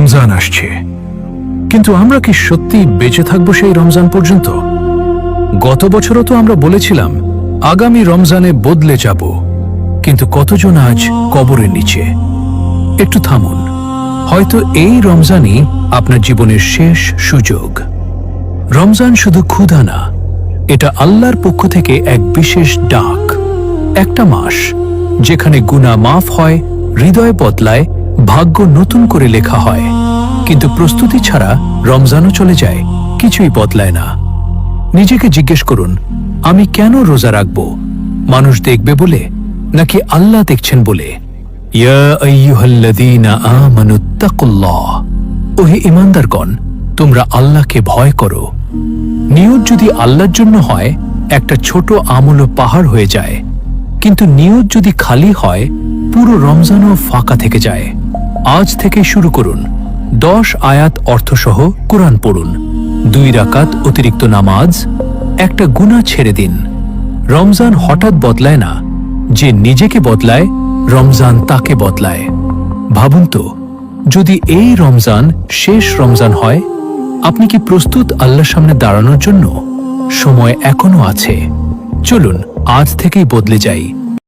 রমজান আসছে, কিন্তু আমরা কি সত্যি বেঁচে থাকবো সেই রমজান পর্যন্ত? গত বছরও তো আমরা বলেছিলাম আগামী রমজানে বদলে যাব, কিন্তু কতজন আজ কবরের নিচে? একটু থামুন, হয়তো এই রমজানই আপনার জীবনের শেষ সুযোগ। রমজান শুধু ক্ষুধা না, এটা আল্লাহর পক্ষ থেকে এক বিশেষ ডাক। একটা মাস যেখানে গুনাহ মাফ হয়, হৃদয় বদলায়, ভাগ্য নতুন করে লেখা হয়। কিন্তু প্রস্তুতি ছাড়া রমজানও চলে যায়, কিছুই বদলায় না। নিজেকে জিজ্ঞেস করুন, আমি কেন রোজা রাখব? মানুষ দেখবে বলে, নাকি আল্লাহ দেখছেন বলে? ইয়া আইয়ুহাল্লাযীনা আমানুত্তাকুল্লাহ, ওহে ঈমানদারগণ, তোমরা আল্লাহকে ভয় করো। নিয়ত যদি আল্লাহর জন্য হয়, একটা ছোট আমলও পাহাড় হয়ে যায়। কিন্তু নিয়ত যদি খালি হয়, পুরো রমজানও ফাঁকা থেকে যায়। আজ থেকে শুরু করুন। 10 আয়াত অর্থসহ কোরআন পড়ুন, 2 রাকাত অতিরিক্ত নামাজ, একটা গুনাহ ছেড়ে দিন। রমজান হঠাৎ বদলায় না, যে নিজেকে বদলায় রমজান তাকে বদলায়। ভাবুন তো, যদি এই রমজান শেষ রমজান হয়, আপনি কি প্রস্তুত আল্লাহর সামনে দাঁড়ানোর জন্য? সময় এখনো আছে। চলুন আজ থেকেই বদলে যাই।